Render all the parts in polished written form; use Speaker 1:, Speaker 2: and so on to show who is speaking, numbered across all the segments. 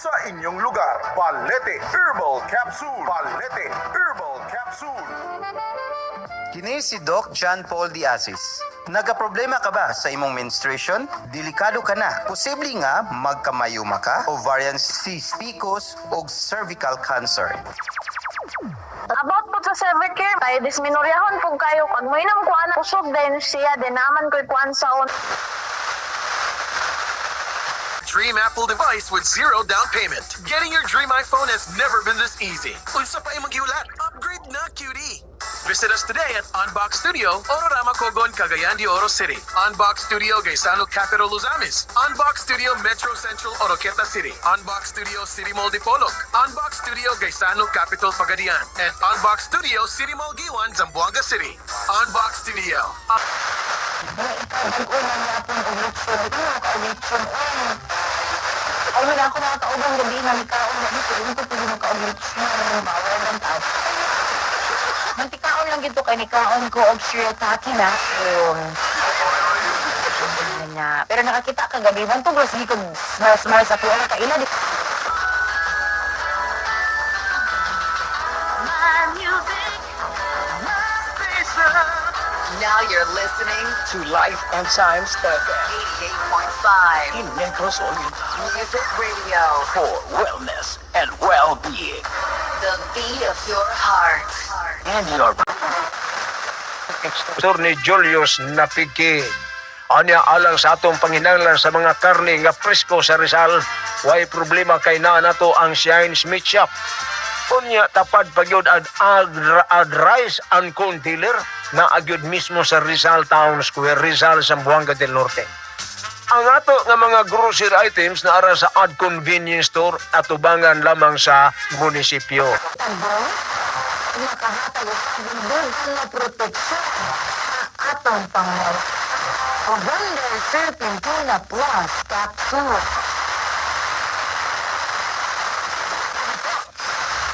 Speaker 1: sa inyong lugar. Balete Herbal Capsule. Balete Herbal Capsule.
Speaker 2: Kini si Doc John Paul Diazis. Nagaproblema ka ba sa imong menstruation? Delikado ka na. Posible nga magkamayuma ka, ovarian cyst, PCOS o cervical cancer.
Speaker 3: About po sa Cervicare, tayo disminoryahon po kayo. Pag mo inam ko anak, usog din siya, din naman ko'y kuhan sa on.
Speaker 4: Dream Apple device with zero down payment. Getting your dream iPhone has never been this easy. Unsa pa imong giulat? Upgrade na, cutie! Visit us today at Unbox Studio, Ororama Cogon, Cagayan de Oro City. Unbox Studio, Gaisano Capital, Luzamis. Unbox Studio, Metro Central, Oroqueta City. Unbox Studio, City Mall Dipolog. Unbox Studio, Gaisano Capital, Pagadian. And Unbox Studio, City Mall Giwan, Zamboanga City. Unbox Studio.
Speaker 3: Ay, wala ako nakataubang gabi na nikaon na dito. Yung ko pwede makaublit siya ng bawal ng tao. Mantikaon lang dito kay nikaon ko og shirataki na. Pero nakakita ka gabi. Bantog ras ko maras ako ang kaila.
Speaker 5: Now you're listening
Speaker 6: To Life and Times FM
Speaker 5: 88.5
Speaker 6: in Negros Oriental
Speaker 5: Music Radio.
Speaker 6: for wellness and well-being.
Speaker 5: The beat of your heart.
Speaker 6: And your
Speaker 7: Pastor ni Julius Napigi. Anya alang sa atong panginahanglan sa mga karne nga presko sa Rizal, way problema kay na nato ang Shine Meat Shop. Unya tapad pagyud ad rice and corn dealer na agyud mismo sa Rizal Town Square, Rizal, Zamboanga del Norte. Ang ato nga mga grocery items na ara sa Ad Convenience Store at tubangan lamang sa munisipyo.
Speaker 3: Nakahatag ang doon na proteksyon sa atong pangalaw. Wonder Serpentina Plus Capsule.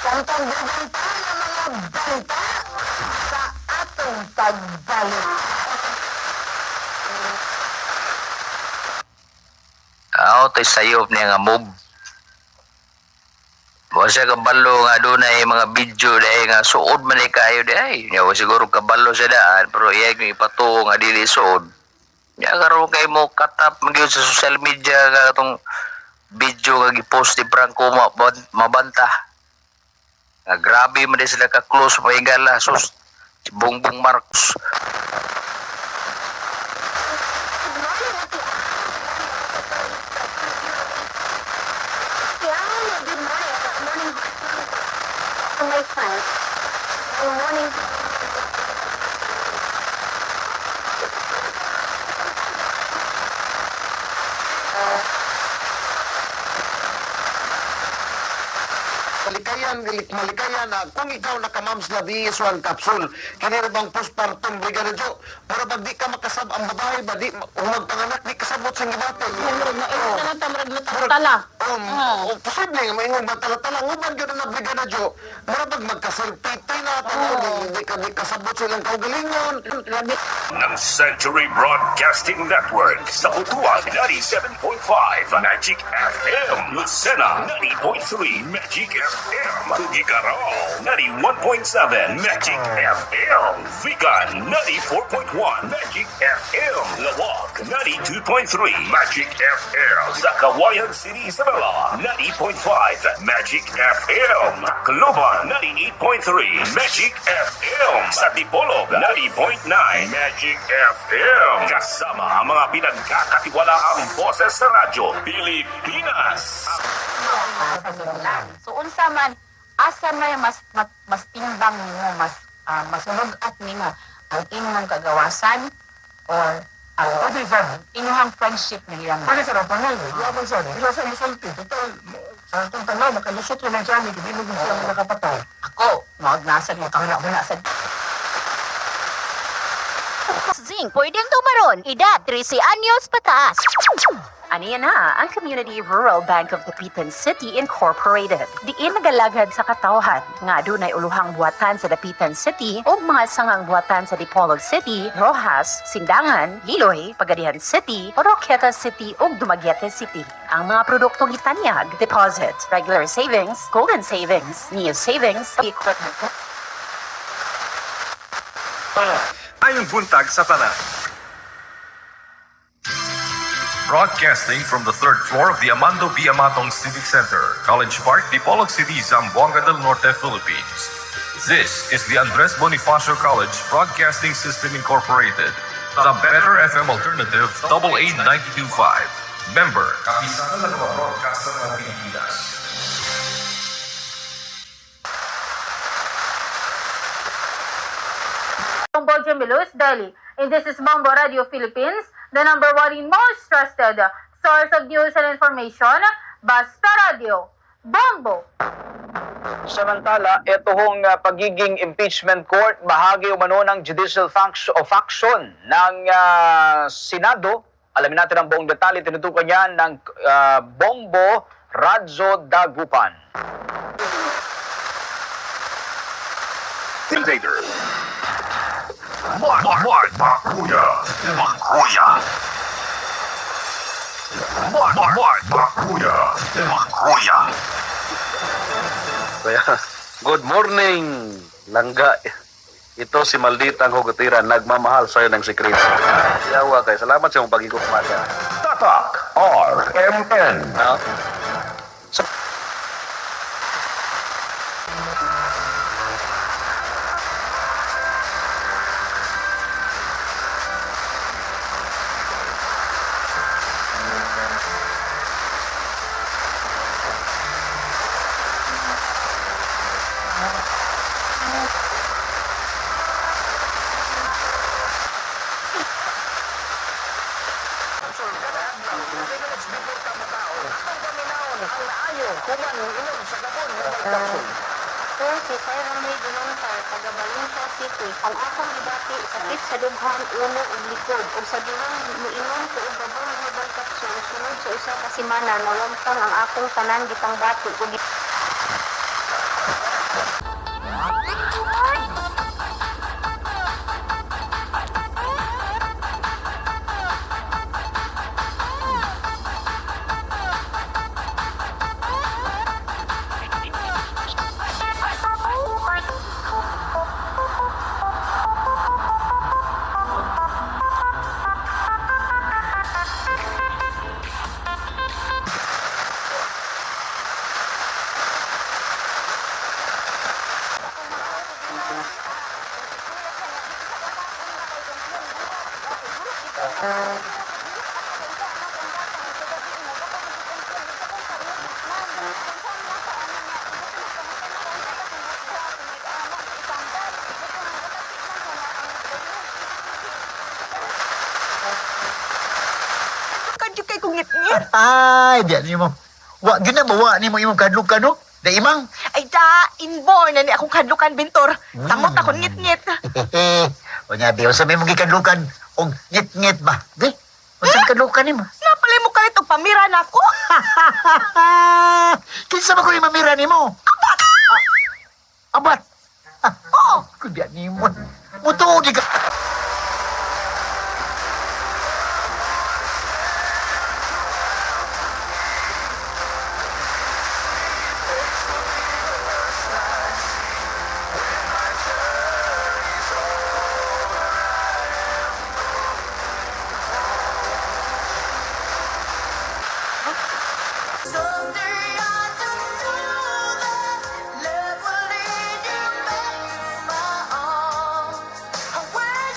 Speaker 3: Pantanggagan pa ng mga banta sa atong pagbalik.
Speaker 8: Ako tayo sayop niya nga mob. Wa siya kabalo nga doon ay mga video dahil nga suod man ay kayo dahil. Wa siguro kabalo siya daan pero iya yung ipato nga dili suod. Nga karoon kayo mo katap magyod sa social media nga itong video nga gipost ni Franco mabanta. Nga grabe man din sila ka-close mahigala. Sus, si Bongbong Marcos.
Speaker 6: Malikayan na kung ikaw nakamams na BS1 capsule, kinira bang postpartum brigada jo, para pag di ka makasab ang babae ba, di umag panganak, di kasabot sa gibate.
Speaker 3: Tala.
Speaker 6: Posible nga maingon ba tala-tala, umag yun na brigada jo, para pag magkasalpiti na, di kasabot silang kaugalingon.
Speaker 1: Ng Century Broadcasting Network sa Utuan 97.5 Magic FM, Lucena 90.3 Magic FM, Tugigarao 91.7 Magic FM, Vigan 94.1 Magic FM, Lawag 92.3 Magic FM, sa Kawayan City, Isabela 90.5 Magic FM, Cloban 98.3 Magic FM, sa Dipolog 90.9 Magic FM, kasama ang mga pinagkakatiwalaang boses sa radyo Pilipinas.
Speaker 3: So unsa man asa may mas timbang mo masunod at nimo ang imong kagawasan or ang inyong friendship na ilang.
Speaker 6: Pwede sa rapangal, yaman sa nila sa musulti, total, sa itong tanaw, makalusot ko ng siyami, hindi mo sila nakapatay.
Speaker 3: Ako, magnasad mo kang nagnasad.
Speaker 9: Zing, pwedeng tumaron. Edad 13 anyos pataas. Aniya na ang Community Rural Bank of Dapitan City Incorporated. Diin nagalagad sa katawhan nga adunay uluhang buhatan sa Dapitan City o mga sangang buhatan sa Dipolog City, Rojas, Sindangan, Liloy, Pagadian City, Oroquieta City ug Dumaguete City. Ang mga produktong itanyag, deposit, regular savings, golden savings, Neo savings, equipment.
Speaker 10: Ayong buntag sa tanan. Broadcasting from the third floor of the Amando B. Amatong Civic Center, College Park, Dipolog City, Zamboanga del Norte, Philippines. This is the Andres Bonifacio College Broadcasting System Incorporated, the Better FM Alternative AA 92.5. Member, kapisanan ng mga broadcaster ng Pilipinas.
Speaker 11: Bombo Jamilus Delhi. And this is Bombo Radio Philippines, the number one and most trusted source of news and information, Basta Radio. Bombo!
Speaker 12: Samantala, ito hong pagiging impeachment court, bahagi umano ng judicial faction ng Senado. Alamin natin ang buong detalye, tinutukan niya ng Bombo Radzo Dagupan.
Speaker 10: Invader. Bakuya. Bakuya. Bakuya. Bakuya.
Speaker 13: Good morning, Langga. Ito si Malditang Hugatiran, nagmamahal sa'yo ng sikreto. Yawa kay, salamat sa iyong pag-ikot umaga.
Speaker 10: Tatak RMN.
Speaker 11: Sir, si Sir Ramay Dunontar, taga Valencia City. Ang akong gibati, sakit sa dughan, ulo ug likod. Ug sa duhang muingon ko og babong herbal capsule, sunod sa usa ka semana, nalamtang ang akong tanan gitang bati.
Speaker 9: Kadyo kay kung ngit-ngit.
Speaker 6: Ay, diyan ni mo. Wa gyud na bawa ni mo imong kadlok-kadlok. Da imang.
Speaker 9: Ay da, inborn na ni akong kadlukan, Bintor. Samot akong ngit-ngit.
Speaker 6: O nga, di, sabi mong ikadlukan, o ngit-ngit ba? Di, o saan kadlukan ni mo?
Speaker 9: Napalay mo kalit og pamira na ako.
Speaker 6: Kinsa ba ko yung mamira ni mo?
Speaker 9: Abat!
Speaker 6: Abat?
Speaker 9: Oo.
Speaker 6: Kudiyan ni mo. Mutuo di ka.
Speaker 11: When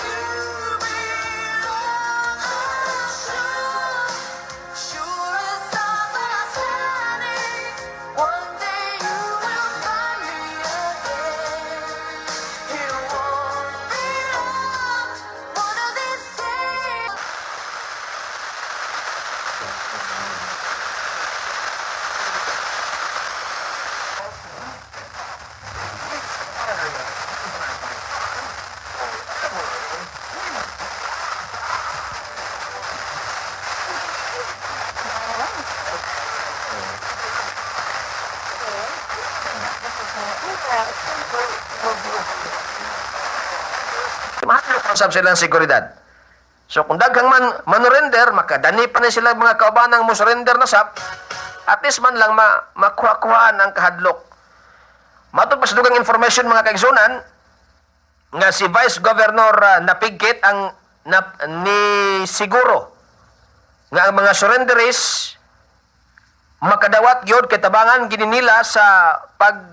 Speaker 14: usab silang seguridad. So kung daghang manurrender, makadani pa na sila mga kaubanang mo surrender na sap, at least man lang makuha-kuhaan ang kahadlok. Matod pa sa dugang information mga kaigsunan, nga si Vice Governor Napigkit ang ni siguro nga ang mga surrenderies makadawat gyud kay tabangan gini nila sa pag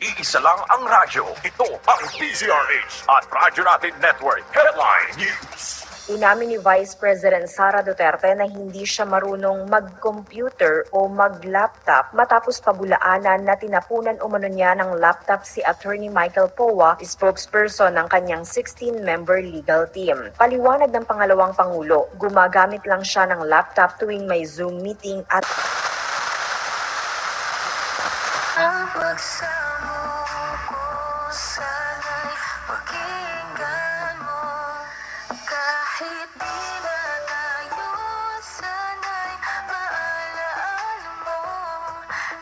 Speaker 10: Iisa lang ang radyo. Ito ang DZRH at Radyo Natin Network Headline News.
Speaker 15: Inamin ni Vice President Sara Duterte na hindi siya marunong mag-computer o mag-laptop matapos pabulaanan na tinapunan umano niya ng laptop si Attorney Michael Powa, spokesperson ng kanyang 16-member legal team. Paliwanag ng pangalawang Pangulo, gumagamit lang siya ng laptop tuwing may Zoom meeting at
Speaker 16: ang pagsamo ko sana'y pakinggan mo. Kahit di na tayo, sana'y maalaala mo.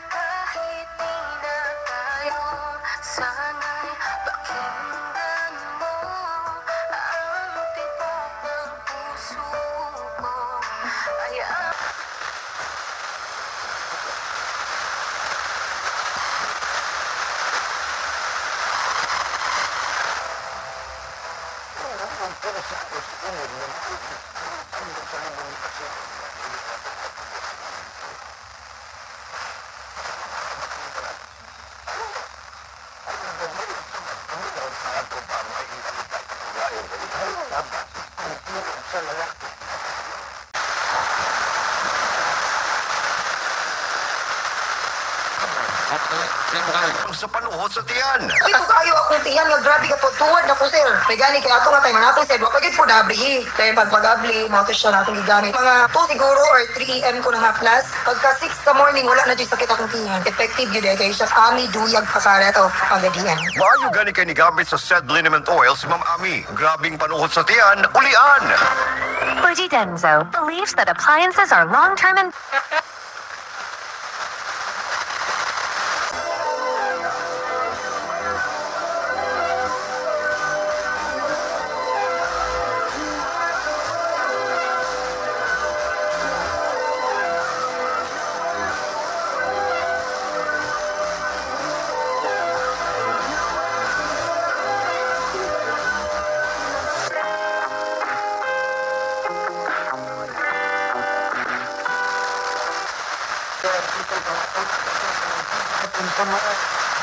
Speaker 16: Kahit di na tayo, sana'y pakinggan mo. Ang tibok ng puso ko ay ang
Speaker 6: Sa panuhot sa tiyan.
Speaker 17: Ito kayo akong tiyan nga grabe ka po tuwad na po sir. Kaya gani kaya ato nga tayo manatong sir. Wag pagit po dabli. Kaya pag pag-abli, mga siya na akong gigamit. Mga 2 siguro or 3 AM ko na ha plus. Pagka 6 sa morning, wala na dyan sakit akong tiyan. Effective yun eh. Kaya siya Ami duyag pakarat o pagadian.
Speaker 6: Maayo gani kay ni gamit sa said liniment oil si Ma'am Ami. Grabing panuhot sa tiyan, ulian.
Speaker 9: Fuji Denso believes that appliances are long-term and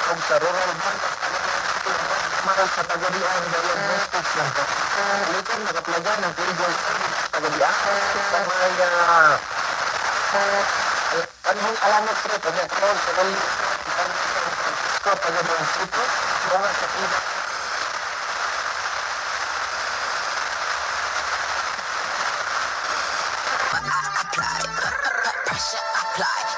Speaker 2: kung sa rural bank maral sa tagadian diagnostics lang po. Later nakaplagan ng clinical tagadian sa mga anong alamat sila pag nakaroon sa kali ko tagadian sito mga sa iba.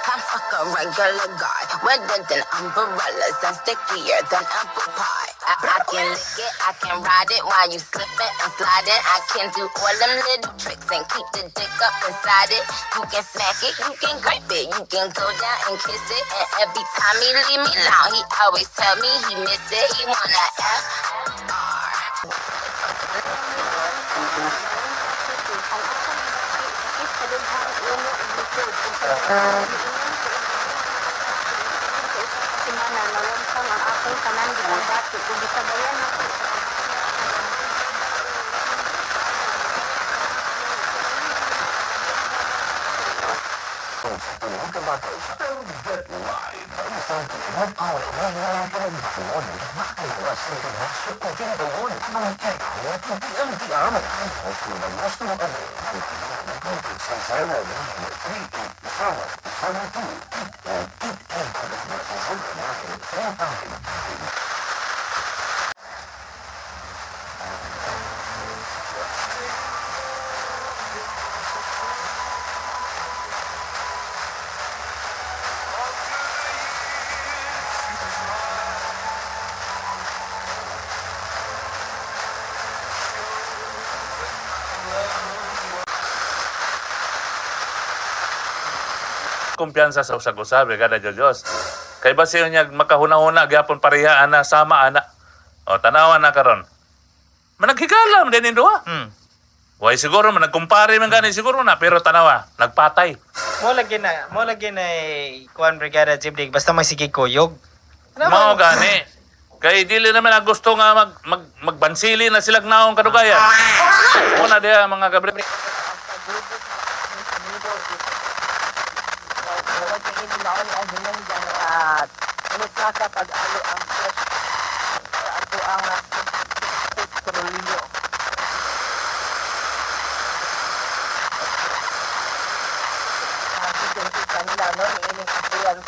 Speaker 16: Can't fuck a regular guy. Wetter than umbrellas and stickier than apple pie. I can lick it, I can ride it while you slipping and sliding. I can do all them little tricks and keep the dick up inside it. You can smack it, you can grip it, you can go down and kiss it. And every time he leave me alone, he always tell me he miss it. He wanna F
Speaker 11: Simana, nalansang ang aking tanan ginabati. Kung gisabayan na po sa
Speaker 13: kumpiyansa sa usag-usab, kada Diyos.
Speaker 18: Kay basi niya makahuna-huna gyapon pareha ana sama ana. O tanawa na karon. Managhigala man din duha. Way siguro man nagkumpare man gani siguro na pero tanawa nagpatay.
Speaker 19: Mo lagi na kuan brigada Jibdig basta magsige kuyog.
Speaker 18: Mao gani. Kay dili naman ang gusto nga magbansili na silang naong kadugayan. Una dia mga kabre.
Speaker 3: Kanila, no? Iiling